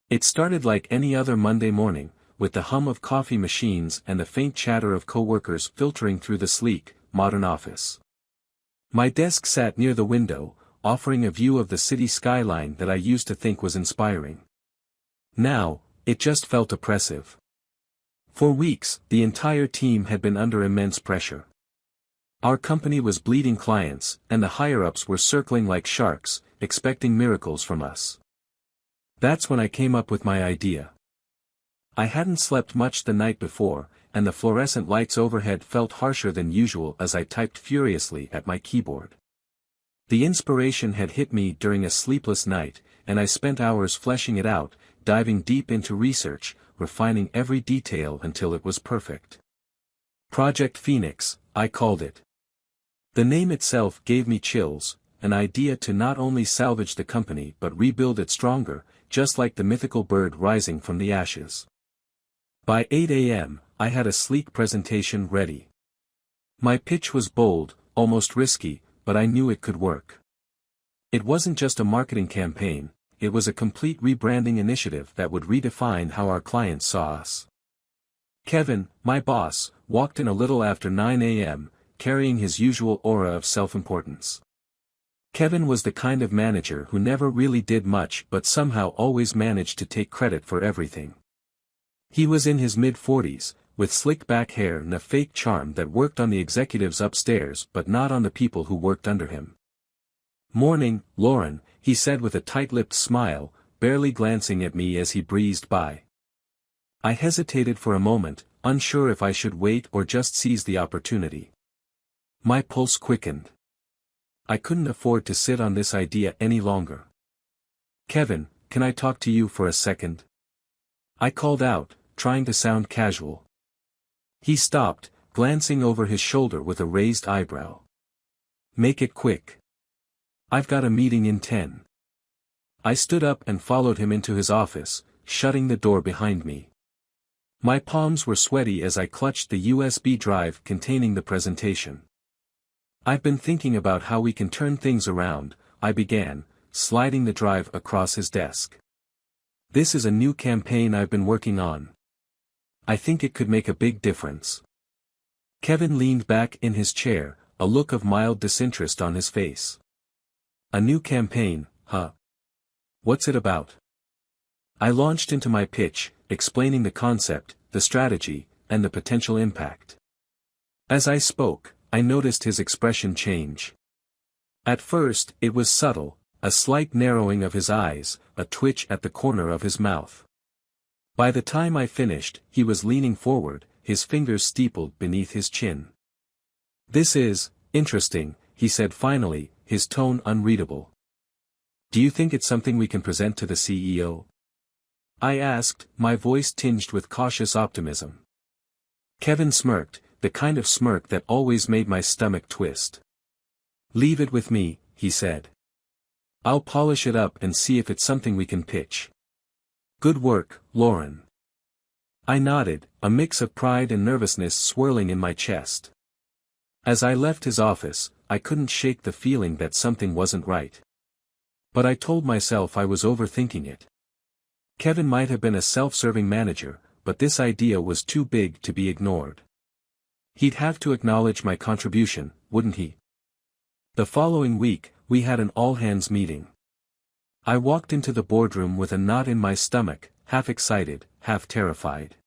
It started like any other Monday morning, with the hum of coffee machines and the faint chatter of coworkers filtering through the sleek, modern office. My desk sat near the window, offering a view of the city skyline that I used to think was inspiring. Now, it just felt oppressive. For weeks, the entire team had been under immense pressure. Our company was bleeding clients, and the higher-ups were circling like sharks, expecting miracles from us. That's when I came up with my idea. I hadn't slept much the night before, and the fluorescent lights overhead felt harsher than usual as I typed furiously at my keyboard. The inspiration had hit me during a sleepless night, and I spent hours fleshing it out, diving deep into research, refining every detail until it was perfect. Project Phoenix, I called it. The name itself gave me chills, an idea to not only salvage the company but rebuild it stronger, just like the mythical bird rising from the ashes. By 8 a.m., I had a sleek presentation ready. My pitch was bold, almost risky, but I knew it could work. It wasn't just a marketing campaign, it was a complete rebranding initiative that would redefine how our clients saw us. Kevin, my boss, walked in a little after 9 a.m., carrying his usual aura of self-importance. Kevin was the kind of manager who never really did much but somehow always managed to take credit for everything. He was in his mid-40s, with slick back hair and a fake charm that worked on the executives upstairs but not on the people who worked under him. "Morning, Lauren," he said with a tight-lipped smile, barely glancing at me as he breezed by. I hesitated for a moment, unsure if I should wait or just seize the opportunity. My pulse quickened. I couldn't afford to sit on this idea any longer. "Kevin, can I talk to you for a second?" I called out, trying to sound casual. He stopped, glancing over his shoulder with a raised eyebrow. "Make it quick. I've got a meeting in 10. I stood up and followed him into his office, shutting the door behind me. My palms were sweaty as I clutched the USB drive containing the presentation. "I've been thinking about how we can turn things around," I began, sliding the drive across his desk. "This is a new campaign I've been working on. I think it could make a big difference." Kevin leaned back in his chair, a look of mild disinterest on his face. "A new campaign, huh? What's it about?" I launched into my pitch, explaining the concept, the strategy, and the potential impact. As I spoke, I noticed his expression change. At first, it was subtle, a slight narrowing of his eyes, a twitch at the corner of his mouth. By the time I finished, he was leaning forward, his fingers steepled beneath his chin. "This is interesting," he said finally, his tone unreadable. "Do you think it's something we can present to the CEO?" I asked, my voice tinged with cautious optimism. Kevin smirked, the kind of smirk that always made my stomach twist. "Leave it with me," he said. "I'll polish it up and see if it's something we can pitch." "Good work, Lauren." I nodded, a mix of pride and nervousness swirling in my chest. As I left his office, I couldn't shake the feeling that something wasn't right. But I told myself I was overthinking it. Kevin might have been a self-serving manager, but this idea was too big to be ignored. He'd have to acknowledge my contribution, wouldn't he? The following week, we had an all-hands meeting. I walked into the boardroom with a knot in my stomach, half excited, half terrified.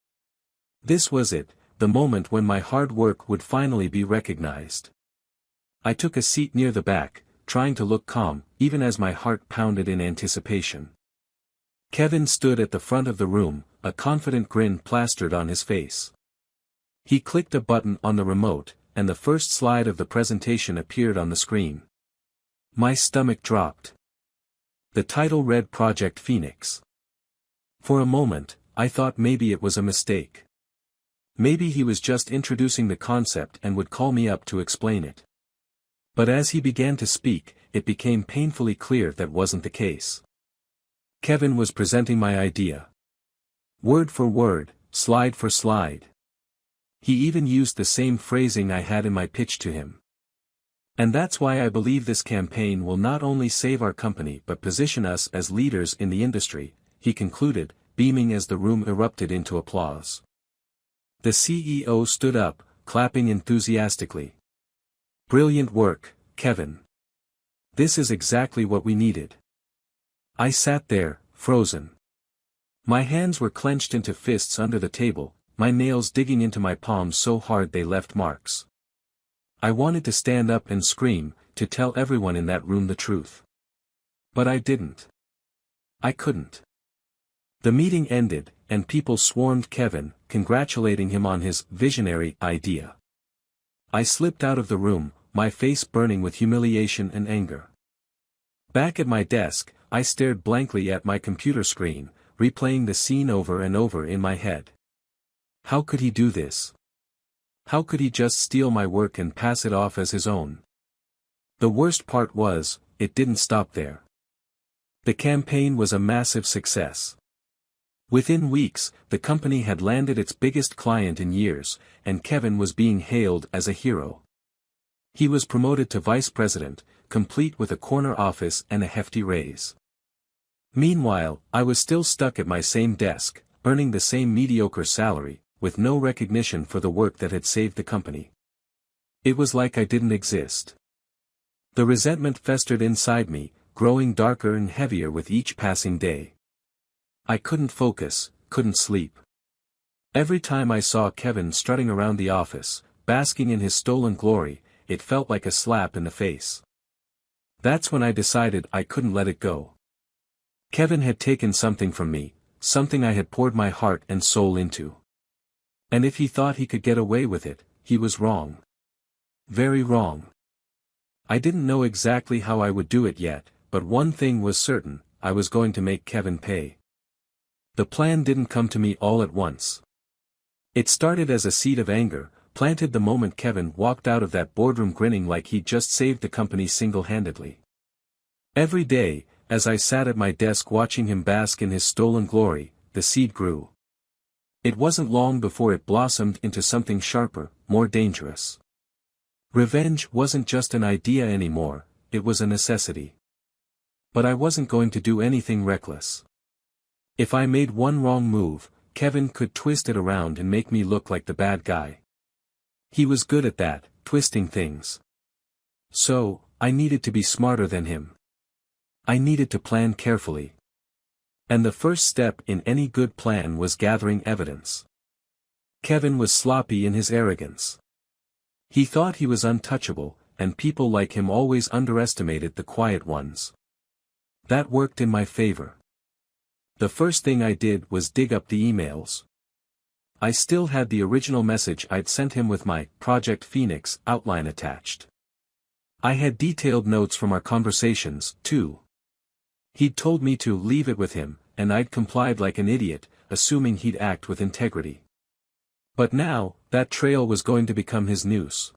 This was it, the moment when my hard work would finally be recognized. I took a seat near the back, trying to look calm, even as my heart pounded in anticipation. Kevin stood at the front of the room, a confident grin plastered on his face. He clicked a button on the remote, and the first slide of the presentation appeared on the screen. My stomach dropped. The title read Project Phoenix. For a moment, I thought maybe it was a mistake. Maybe he was just introducing the concept and would call me up to explain it. But as he began to speak, it became painfully clear that wasn't the case. Kevin was presenting my idea. Word for word, slide for slide. He even used the same phrasing I had in my pitch to him. And that's why I believe this campaign will not only save our company but position us as leaders in the industry, he concluded, beaming as the room erupted into applause. The CEO stood up, clapping enthusiastically. "Brilliant work, Kevin. This is exactly what we needed." I sat there, frozen. My hands were clenched into fists under the table, my nails digging into my palms so hard they left marks. I wanted to stand up and scream, to tell everyone in that room the truth. But I didn't. I couldn't. The meeting ended, and people swarmed Kevin, congratulating him on his visionary idea. I slipped out of the room, my face burning with humiliation and anger. Back at my desk, I stared blankly at my computer screen, replaying the scene over and over in my head. How could he do this? How could he just steal my work and pass it off as his own? The worst part was, it didn't stop there. The campaign was a massive success. Within weeks, the company had landed its biggest client in years, and Kevin was being hailed as a hero. He was promoted to vice president, complete with a corner office and a hefty raise. Meanwhile, I was still stuck at my same desk, earning the same mediocre salary, with no recognition for the work that had saved the company. It was like I didn't exist. The resentment festered inside me, growing darker and heavier with each passing day. I couldn't focus, couldn't sleep. Every time I saw Kevin strutting around the office, basking in his stolen glory, it felt like a slap in the face. That's when I decided I couldn't let it go. Kevin had taken something from me, something I had poured my heart and soul into. And if he thought he could get away with it, he was wrong. Very wrong. I didn't know exactly how I would do it yet, but one thing was certain, I was going to make Kevin pay. The plan didn't come to me all at once. It started as a seed of anger, planted the moment Kevin walked out of that boardroom grinning like he'd just saved the company single-handedly. Every day, as I sat at my desk watching him bask in his stolen glory, the seed grew. It wasn't long before it blossomed into something sharper, more dangerous. Revenge wasn't just an idea anymore, it was a necessity. But I wasn't going to do anything reckless. If I made one wrong move, Kevin could twist it around and make me look like the bad guy. He was good at that, twisting things. So, I needed to be smarter than him. I needed to plan carefully. And the first step in any good plan was gathering evidence. Kevin was sloppy in his arrogance. He thought he was untouchable, and people like him always underestimated the quiet ones. That worked in my favor. The first thing I did was dig up the emails. I still had the original message I'd sent him with my Project Phoenix outline attached. I had detailed notes from our conversations, too. He'd told me to leave it with him, and I'd complied like an idiot, assuming he'd act with integrity. But now, that trail was going to become his noose.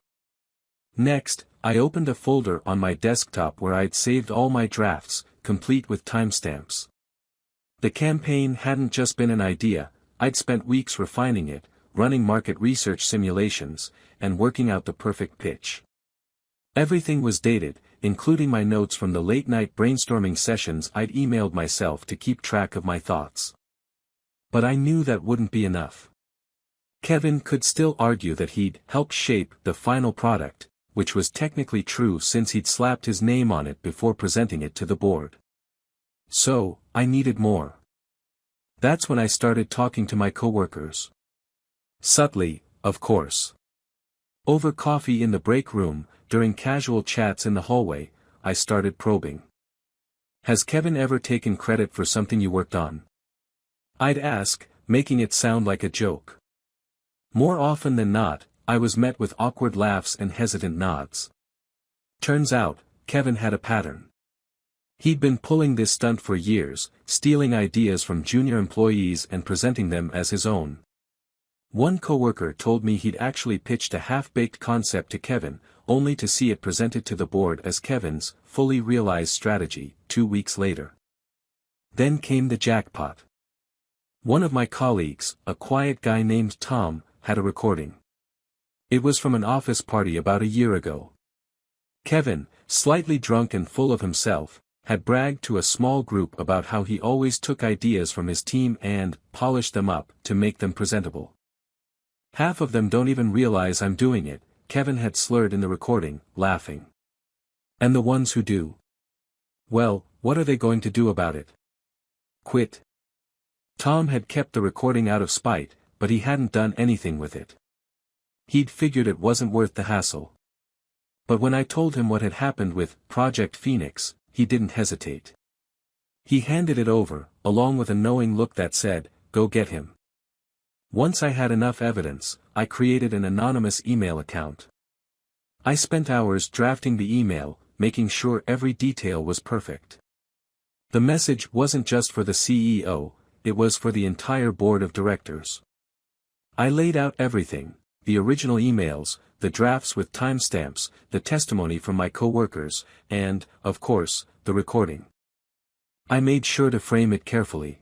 Next, I opened a folder on my desktop where I'd saved all my drafts, complete with timestamps. The campaign hadn't just been an idea, I'd spent weeks refining it, running market research simulations, and working out the perfect pitch. Everything was dated, including my notes from the late-night brainstorming sessions I'd emailed myself to keep track of my thoughts. But I knew that wouldn't be enough. Kevin could still argue that he'd helped shape the final product, which was technically true since he'd slapped his name on it before presenting it to the board. So, I needed more. That's when I started talking to my coworkers. Subtly, of course. Over coffee in the break room, during casual chats in the hallway, I started probing. Has Kevin ever taken credit for something you worked on? I'd ask, making it sound like a joke. More often than not, I was met with awkward laughs and hesitant nods. Turns out, Kevin had a pattern. He'd been pulling this stunt for years, stealing ideas from junior employees and presenting them as his own. One coworker told me he'd actually pitched a half-baked concept to Kevin, only to see it presented to the board as Kevin's fully realized strategy 2 weeks later. Then came the jackpot. One of my colleagues, a quiet guy named Tom, had a recording. It was from an office party about a year ago. Kevin, slightly drunk and full of himself, had bragged to a small group about how he always took ideas from his team and polished them up to make them presentable. Half of them don't even realize I'm doing it, Kevin had slurred in the recording, laughing. And the ones who do? Well, what are they going to do about it? Quit. Tom had kept the recording out of spite, but he hadn't done anything with it. He'd figured it wasn't worth the hassle. But when I told him what had happened with Project Phoenix, he didn't hesitate. He handed it over, along with a knowing look that said, "Go get him." Once I had enough evidence, I created an anonymous email account. I spent hours drafting the email, making sure every detail was perfect. The message wasn't just for the CEO, it was for the entire board of directors. I laid out everything, the original emails, the drafts with timestamps, the testimony from my coworkers, and, of course, the recording. I made sure to frame it carefully.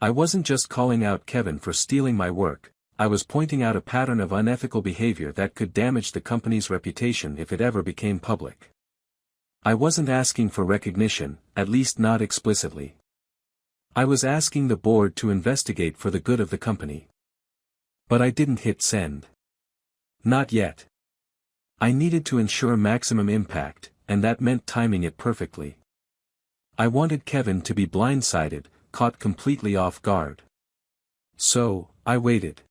I wasn't just calling out Kevin for stealing my work, I was pointing out a pattern of unethical behavior that could damage the company's reputation if it ever became public. I wasn't asking for recognition, at least not explicitly. I was asking the board to investigate for the good of the company. But I didn't hit send. Not yet. I needed to ensure maximum impact, and that meant timing it perfectly. I wanted Kevin to be blindsided, caught completely off guard. So, I waited.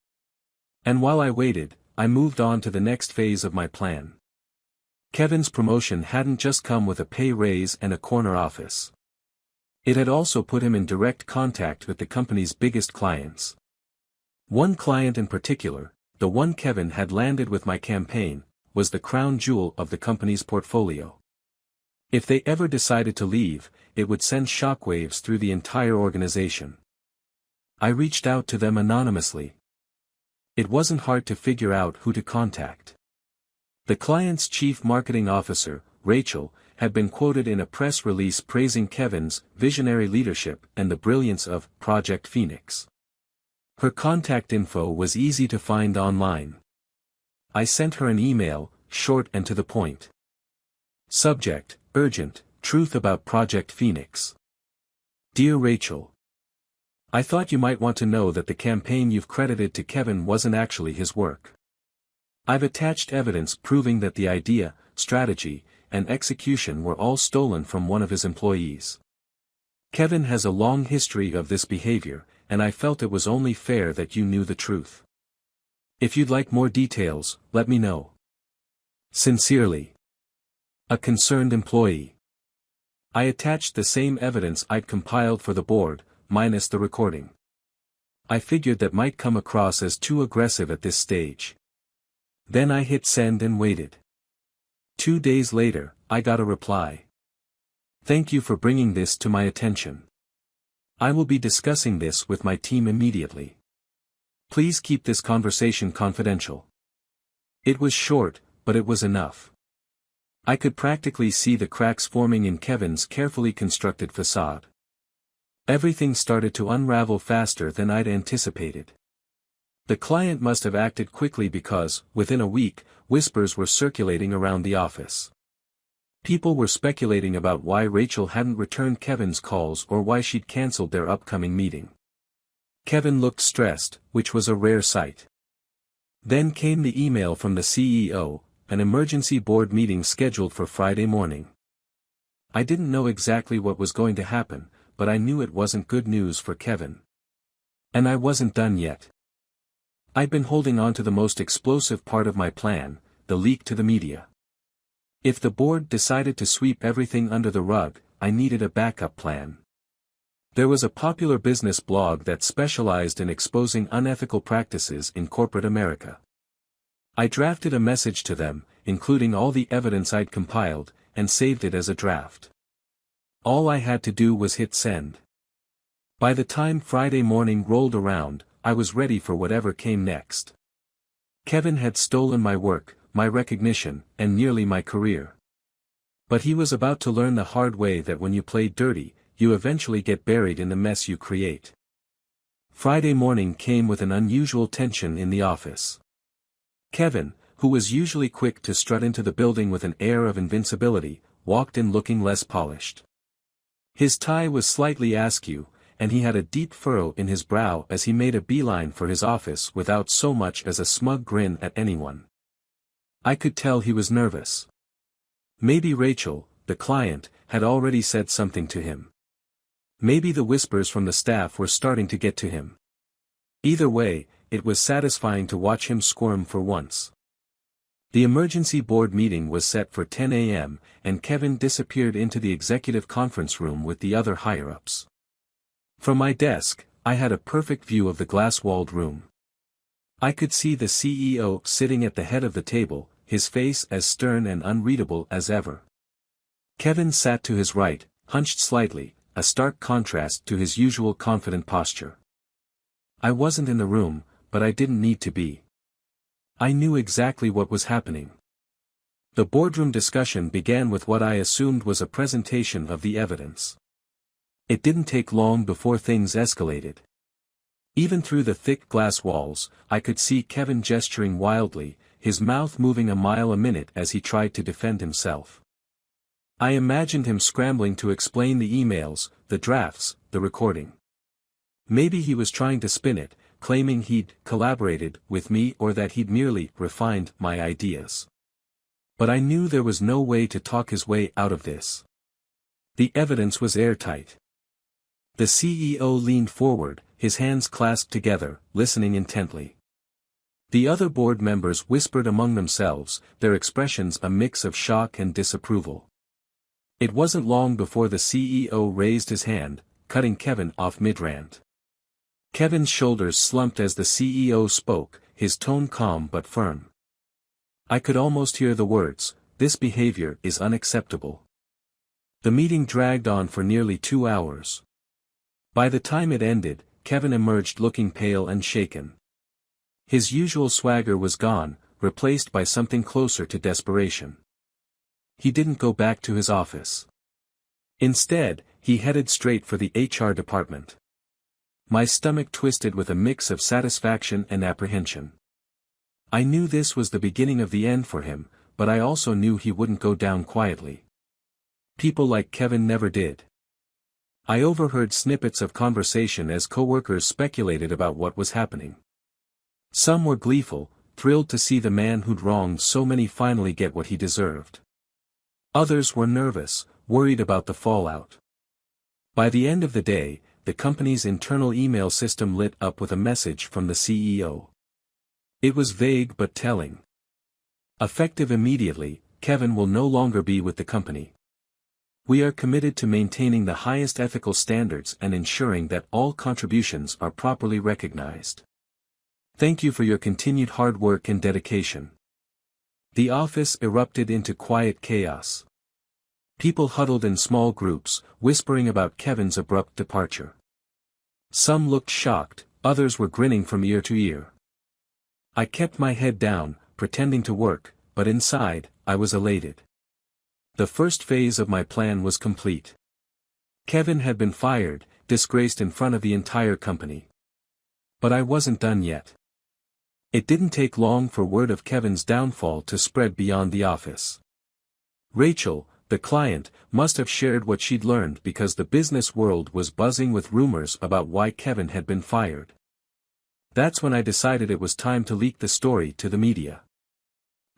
And while I waited, I moved on to the next phase of my plan. Kevin's promotion hadn't just come with a pay raise and a corner office. It had also put him in direct contact with the company's biggest clients. One client in particular, the one Kevin had landed with my campaign, was the crown jewel of the company's portfolio. If they ever decided to leave, it would send shockwaves through the entire organization. I reached out to them anonymously. It wasn't hard to figure out who to contact. The client's chief marketing officer, Rachel, had been quoted in a press release praising Kevin's visionary leadership and the brilliance of Project Phoenix. Her contact info was easy to find online. I sent her an email, short and to the point. Subject, urgent, truth about Project Phoenix. Dear Rachel, I thought you might want to know that the campaign you've credited to Kevin wasn't actually his work. I've attached evidence proving that the idea, strategy, and execution were all stolen from one of his employees. Kevin has a long history of this behavior, and I felt it was only fair that you knew the truth. If you'd like more details, let me know. Sincerely. A concerned employee. I attached the same evidence I'd compiled for the board, minus the recording. I figured that might come across as too aggressive at this stage. Then I hit send and waited. 2 days later, I got a reply. Thank you for bringing this to my attention. I will be discussing this with my team immediately. Please keep this conversation confidential. It was short, but it was enough. I could practically see the cracks forming in Kevin's carefully constructed facade. Everything started to unravel faster than I'd anticipated. The client must have acted quickly because, within a week, whispers were circulating around the office. People were speculating about why Rachel hadn't returned Kevin's calls or why she'd cancelled their upcoming meeting. Kevin looked stressed, which was a rare sight. Then came the email from the CEO, an emergency board meeting scheduled for Friday morning. I didn't know exactly what was going to happen, but I knew it wasn't good news for Kevin. And I wasn't done yet. I'd been holding on to the most explosive part of my plan, the leak to the media. If the board decided to sweep everything under the rug, I needed a backup plan. There was a popular business blog that specialized in exposing unethical practices in corporate America. I drafted a message to them, including all the evidence I'd compiled, and saved it as a draft. All I had to do was hit send. By the time Friday morning rolled around, I was ready for whatever came next. Kevin had stolen my work, my recognition, and nearly my career. But he was about to learn the hard way that when you play dirty, you eventually get buried in the mess you create. Friday morning came with an unusual tension in the office. Kevin, who was usually quick to strut into the building with an air of invincibility, walked in looking less polished. His tie was slightly askew, and he had a deep furrow in his brow as he made a beeline for his office without so much as a smug grin at anyone. I could tell he was nervous. Maybe Rachel, the client, had already said something to him. Maybe the whispers from the staff were starting to get to him. Either way, it was satisfying to watch him squirm for once. The emergency board meeting was set for 10 a.m., and Kevin disappeared into the executive conference room with the other higher-ups. From my desk, I had a perfect view of the glass-walled room. I could see the CEO sitting at the head of the table, his face as stern and unreadable as ever. Kevin sat to his right, hunched slightly, a stark contrast to his usual confident posture. I wasn't in the room, but I didn't need to be. I knew exactly what was happening. The boardroom discussion began with what I assumed was a presentation of the evidence. It didn't take long before things escalated. Even through the thick glass walls, I could see Kevin gesturing wildly, his mouth moving a mile a minute as he tried to defend himself. I imagined him scrambling to explain the emails, the drafts, the recording. Maybe he was trying to spin it, claiming he'd collaborated with me or that he'd merely refined my ideas. But I knew there was no way to talk his way out of this. The evidence was airtight. The CEO leaned forward, his hands clasped together, listening intently. The other board members whispered among themselves, their expressions a mix of shock and disapproval. It wasn't long before the CEO raised his hand, cutting Kevin off mid-rant. Kevin's shoulders slumped as the CEO spoke, his tone calm but firm. I could almost hear the words, "This behavior is unacceptable." The meeting dragged on for nearly 2 hours. By the time it ended, Kevin emerged looking pale and shaken. His usual swagger was gone, replaced by something closer to desperation. He didn't go back to his office. Instead, he headed straight for the HR department. My stomach twisted with a mix of satisfaction and apprehension. I knew this was the beginning of the end for him, but I also knew he wouldn't go down quietly. People like Kevin never did. I overheard snippets of conversation as coworkers speculated about what was happening. Some were gleeful, thrilled to see the man who'd wronged so many finally get what he deserved. Others were nervous, worried about the fallout. By the end of the day, the company's internal email system lit up with a message from the CEO. It was vague but telling. Effective immediately, Kevin will no longer be with the company. We are committed to maintaining the highest ethical standards and ensuring that all contributions are properly recognized. Thank you for your continued hard work and dedication. The office erupted into quiet chaos. People huddled in small groups, whispering about Kevin's abrupt departure. Some looked shocked, others were grinning from ear to ear. I kept my head down, pretending to work, but inside, I was elated. The first phase of my plan was complete. Kevin had been fired, disgraced in front of the entire company. But I wasn't done yet. It didn't take long for word of Kevin's downfall to spread beyond the office. Rachel, the client, must have shared what she'd learned because the business world was buzzing with rumors about why Kevin had been fired. That's when I decided it was time to leak the story to the media.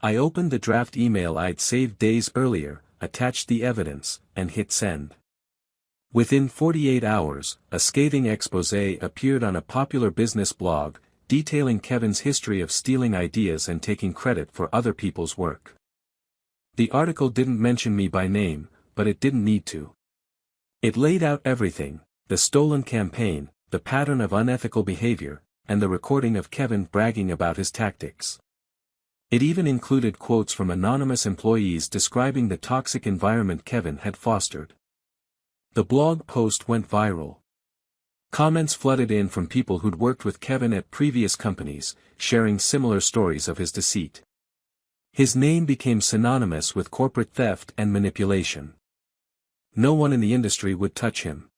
I opened the draft email I'd saved days earlier, attached the evidence, and hit send. Within 48 hours, a scathing exposé appeared on a popular business blog, detailing Kevin's history of stealing ideas and taking credit for other people's work. The article didn't mention me by name, but it didn't need to. It laid out everything, the stolen campaign, the pattern of unethical behavior, and the recording of Kevin bragging about his tactics. It even included quotes from anonymous employees describing the toxic environment Kevin had fostered. The blog post went viral. Comments flooded in from people who'd worked with Kevin at previous companies, sharing similar stories of his deceit. His name became synonymous with corporate theft and manipulation. No one in the industry would touch him.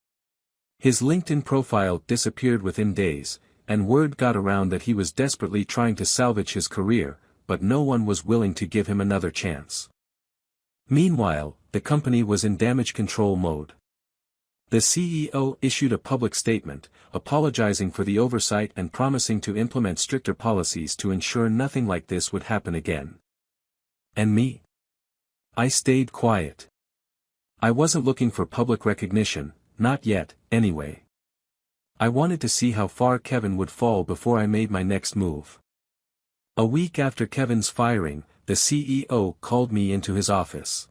His LinkedIn profile disappeared within days, and word got around that he was desperately trying to salvage his career, but no one was willing to give him another chance. Meanwhile, the company was in damage control mode. The CEO issued a public statement, apologizing for the oversight and promising to implement stricter policies to ensure nothing like this would happen again. And me? I stayed quiet. I wasn't looking for public recognition, not yet, anyway. I wanted to see how far Kevin would fall before I made my next move. A week after Kevin's firing, the CEO called me into his office.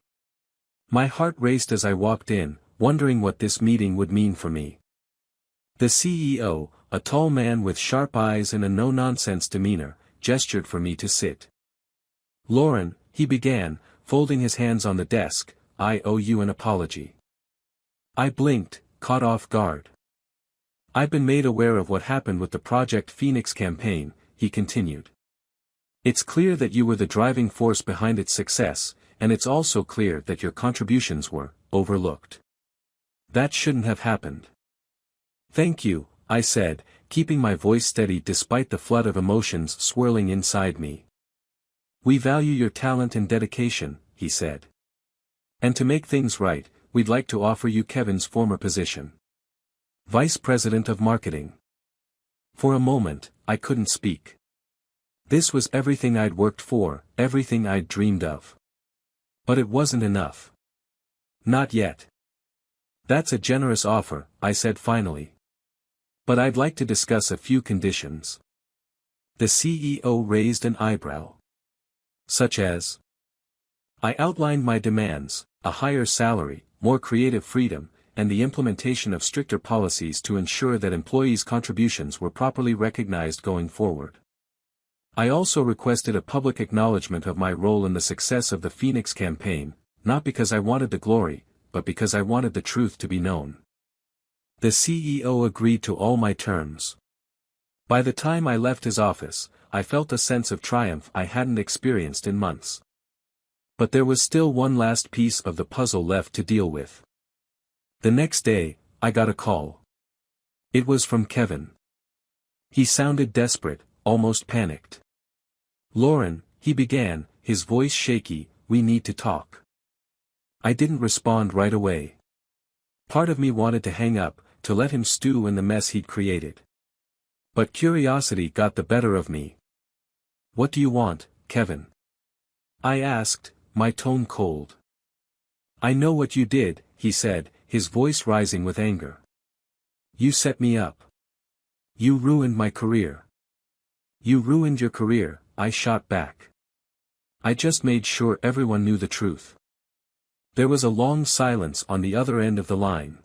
My heart raced as I walked in, wondering what this meeting would mean for me. The CEO, a tall man with sharp eyes and a no-nonsense demeanor, gestured for me to sit. "Lauren," he began, folding his hands on the desk, "I owe you an apology." I blinked, caught off guard. "I've been made aware of what happened with the Project Phoenix campaign," he continued. "It's clear that you were the driving force behind its success, and it's also clear that your contributions were overlooked. That shouldn't have happened." "Thank you," I said, keeping my voice steady despite the flood of emotions swirling inside me. "We value your talent and dedication," he said. "And to make things right, we'd like to offer you Kevin's former position. Vice President of Marketing." For a moment, I couldn't speak. This was everything I'd worked for, everything I'd dreamed of. But it wasn't enough. "Not yet." "That's a generous offer," I said finally. "But I'd like to discuss a few conditions." The CEO raised an eyebrow. "Such as?" I outlined my demands: a higher salary, more creative freedom, and the implementation of stricter policies to ensure that employees' contributions were properly recognized going forward. I also requested a public acknowledgement of my role in the success of the Phoenix campaign, not because I wanted the glory, but because I wanted the truth to be known. The CEO agreed to all my terms. By the time I left his office, I felt a sense of triumph I hadn't experienced in months. But there was still one last piece of the puzzle left to deal with. The next day, I got a call. It was from Kevin. He sounded desperate, almost panicked. "Lauren," he began, his voice shaky, "we need to talk." I didn't respond right away. Part of me wanted to hang up, to let him stew in the mess he'd created. But curiosity got the better of me. "What do you want, Kevin?" I asked, my tone cold. "I know what you did," he said, his voice rising with anger. "You set me up. You ruined my career." "You ruined your career," I shot back. "I just made sure everyone knew the truth." There was a long silence on the other end of the line.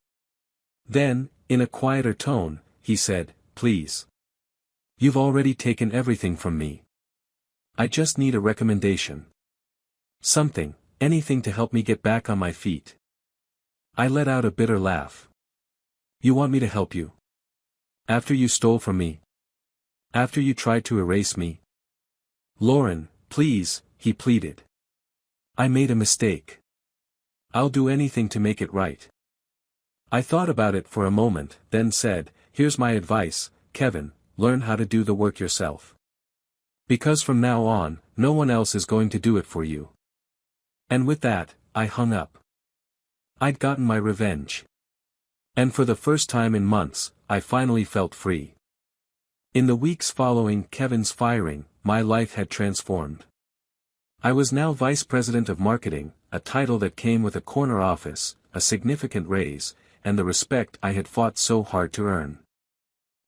Then, in a quieter tone, he said, "Please. You've already taken everything from me. I just need a recommendation. Something, anything to help me get back on my feet." I let out a bitter laugh. "You want me to help you? After you stole from me? After you tried to erase me?" "Lauren, please," he pleaded. "I made a mistake. I'll do anything to make it right." I thought about it for a moment, then said, "Here's my advice, Kevin, learn how to do the work yourself. Because from now on, no one else is going to do it for you." And with that, I hung up. I'd gotten my revenge. And for the first time in months, I finally felt free. In the weeks following Kevin's firing, my life had transformed. I was now Vice President of Marketing, a title that came with a corner office, a significant raise, and the respect I had fought so hard to earn.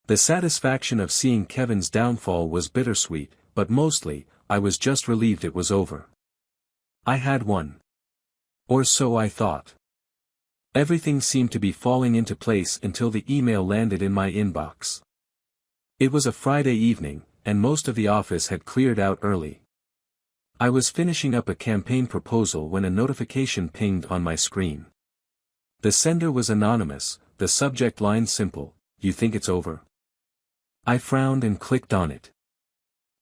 The satisfaction of seeing Kevin's downfall was bittersweet, but mostly, I was just relieved it was over. I had won. Or so I thought. Everything seemed to be falling into place until the email landed in my inbox. It was a Friday evening, and most of the office had cleared out early. I was finishing up a campaign proposal when a notification pinged on my screen. The sender was anonymous, the subject line simple, "You think it's over?" I frowned and clicked on it.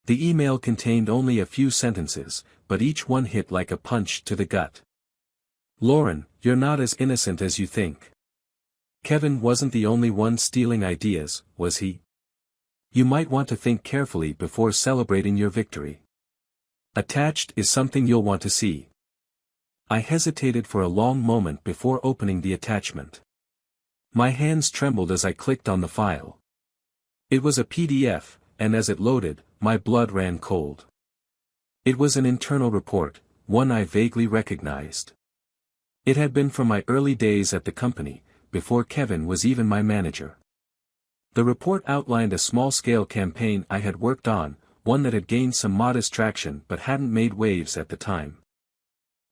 The email contained only a few sentences, but each one hit like a punch to the gut. "Lauren, you're not as innocent as you think. Kevin wasn't the only one stealing ideas, was he? You might want to think carefully before celebrating your victory. Attached is something you'll want to see." I hesitated for a long moment before opening the attachment. My hands trembled as I clicked on the file. It was a PDF, and as it loaded, my blood ran cold. It was an internal report, one I vaguely recognized. It had been from my early days at the company, before Kevin was even my manager. The report outlined a small-scale campaign I had worked on, one that had gained some modest traction but hadn't made waves at the time.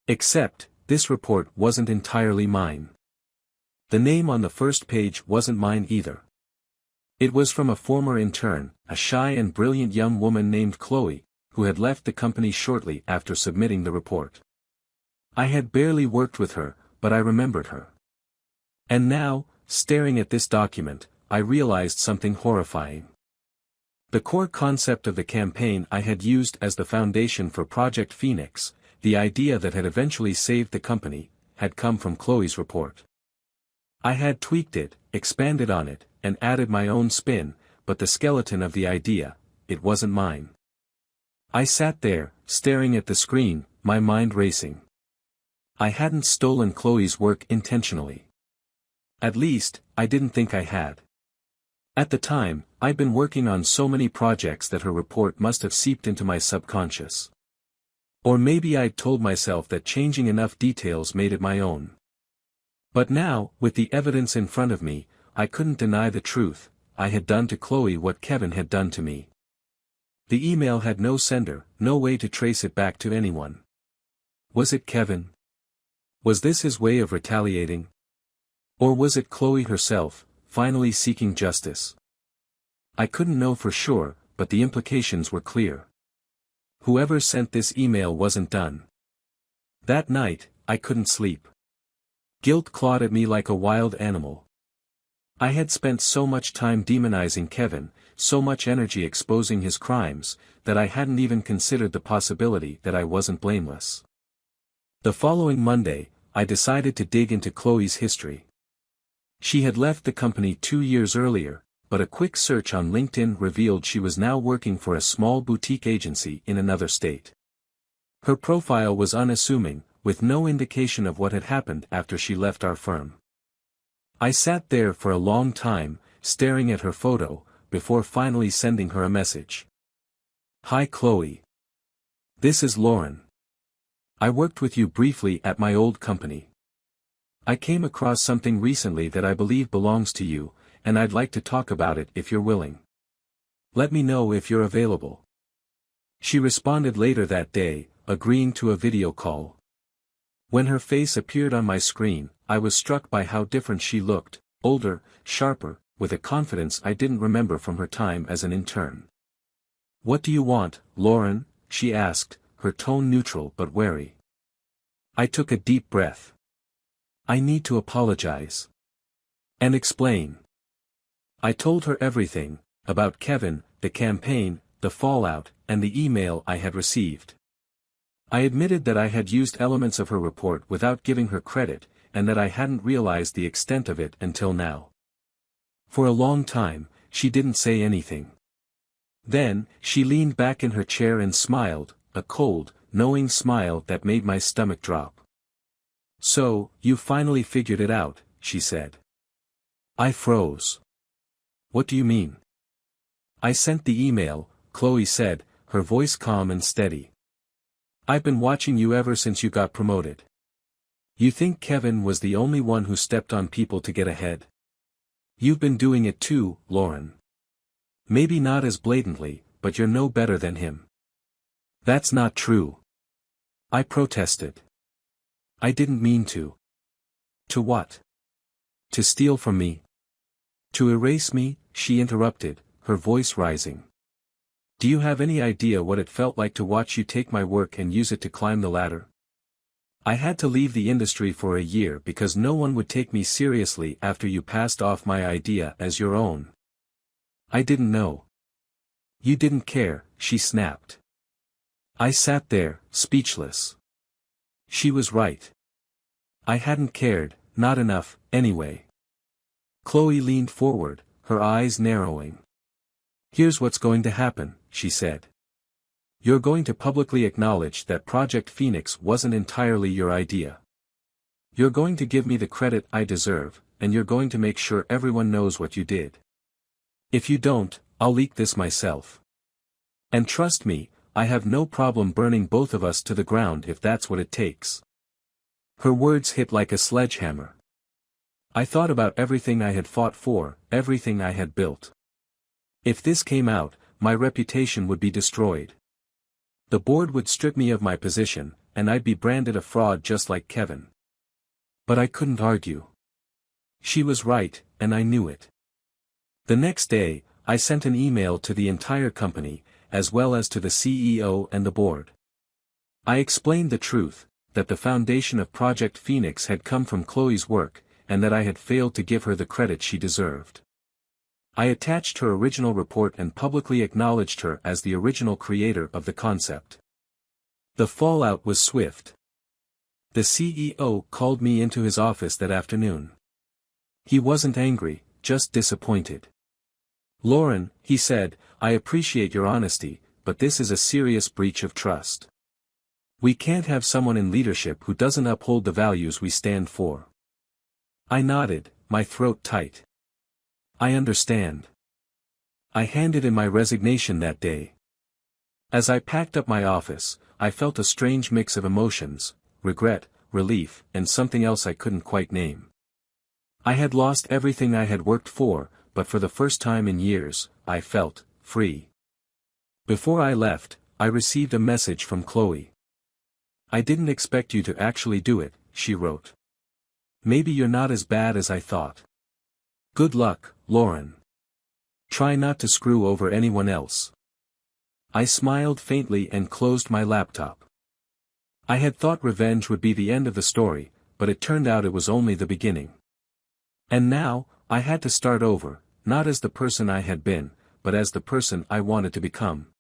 Except, this report wasn't entirely mine. The name on the first page wasn't mine either. It was from a former intern, a shy and brilliant young woman named Chloe, who had left the company shortly after submitting the report. I had barely worked with her, but I remembered her. And now, staring at this document, I realized something horrifying. The core concept of the campaign I had used as the foundation for Project Phoenix, the idea that had eventually saved the company, had come from Chloe's report. I had tweaked it, expanded on it, and added my own spin, but the skeleton of the idea, it wasn't mine. I sat there, staring at the screen, my mind racing. I hadn't stolen Chloe's work intentionally. At least, I didn't think I had. At the time, I'd been working on so many projects that her report must have seeped into my subconscious. Or maybe I'd told myself that changing enough details made it my own. But now, with the evidence in front of me, I couldn't deny the truth. I had done to Chloe what Kevin had done to me. The email had no sender, no way to trace it back to anyone. Was it Kevin? Was this his way of retaliating? Or was it Chloe herself, finally seeking justice? I couldn't know for sure, but the implications were clear. Whoever sent this email wasn't done. That night, I couldn't sleep. Guilt clawed at me like a wild animal. I had spent so much time demonizing Kevin, so much energy exposing his crimes, that I hadn't even considered the possibility that I wasn't blameless. The following Monday, I decided to dig into Chloe's history. She had left the company 2 years earlier, but a quick search on LinkedIn revealed she was now working for a small boutique agency in another state. Her profile was unassuming, with no indication of what had happened after she left our firm. I sat there for a long time, staring at her photo, before finally sending her a message. Hi Chloe. This is Lauren. I worked with you briefly at my old company. I came across something recently that I believe belongs to you, and I'd like to talk about it if you're willing. Let me know if you're available. She responded later that day, agreeing to a video call. When her face appeared on my screen, I was struck by how different she looked, older, sharper, with a confidence I didn't remember from her time as an intern. What do you want, Lauren? She asked, her tone neutral but wary. I took a deep breath. I need to apologize. And explain. I told her everything, about Kevin, the campaign, the fallout, and the email I had received. I admitted that I had used elements of her report without giving her credit, and that I hadn't realized the extent of it until now. For a long time, she didn't say anything. Then, she leaned back in her chair and smiled, a cold, knowing smile that made my stomach drop. So, you finally figured it out, she said. I froze. What do you mean? I sent the email, Chloe said, her voice calm and steady. I've been watching you ever since you got promoted. You think Kevin was the only one who stepped on people to get ahead? You've been doing it too, Lauren. Maybe not as blatantly, but you're no better than him. That's not true. I protested. I didn't mean to. To what? To steal from me? To erase me? She interrupted, her voice rising. Do you have any idea what it felt like to watch you take my work and use it to climb the ladder? I had to leave the industry for a year because no one would take me seriously after you passed off my idea as your own. I didn't know. You didn't care, she snapped. I sat there, speechless. She was right. I hadn't cared, not enough, anyway. Chloe leaned forward, her eyes narrowing. Here's what's going to happen, she said. You're going to publicly acknowledge that Project Phoenix wasn't entirely your idea. You're going to give me the credit I deserve, and you're going to make sure everyone knows what you did. If you don't, I'll leak this myself. And trust me, I have no problem burning both of us to the ground if that's what it takes." Her words hit like a sledgehammer. I thought about everything I had fought for, everything I had built. If this came out, my reputation would be destroyed. The board would strip me of my position, and I'd be branded a fraud just like Kevin. But I couldn't argue. She was right, and I knew it. The next day, I sent an email to the entire company, as well as to the CEO and the board. I explained the truth, that the foundation of Project Phoenix had come from Chloe's work, and that I had failed to give her the credit she deserved. I attached her original report and publicly acknowledged her as the original creator of the concept. The fallout was swift. The CEO called me into his office that afternoon. He wasn't angry, just disappointed. "Lauren," he said, "I appreciate your honesty, but this is a serious breach of trust. We can't have someone in leadership who doesn't uphold the values we stand for." I nodded, my throat tight. "I understand." I handed in my resignation that day. As I packed up my office, I felt a strange mix of emotions: regret, relief, and something else I couldn't quite name. I had lost everything I had worked for, but for the first time in years, I felt free. Before I left, I received a message from Chloe. "I didn't expect you to actually do it," she wrote. "Maybe you're not as bad as I thought. Good luck, Lauren. Try not to screw over anyone else." I smiled faintly and closed my laptop. I had thought revenge would be the end of the story, but it turned out it was only the beginning. And now, I had to start over, not as the person I had been, but as the person I wanted to become.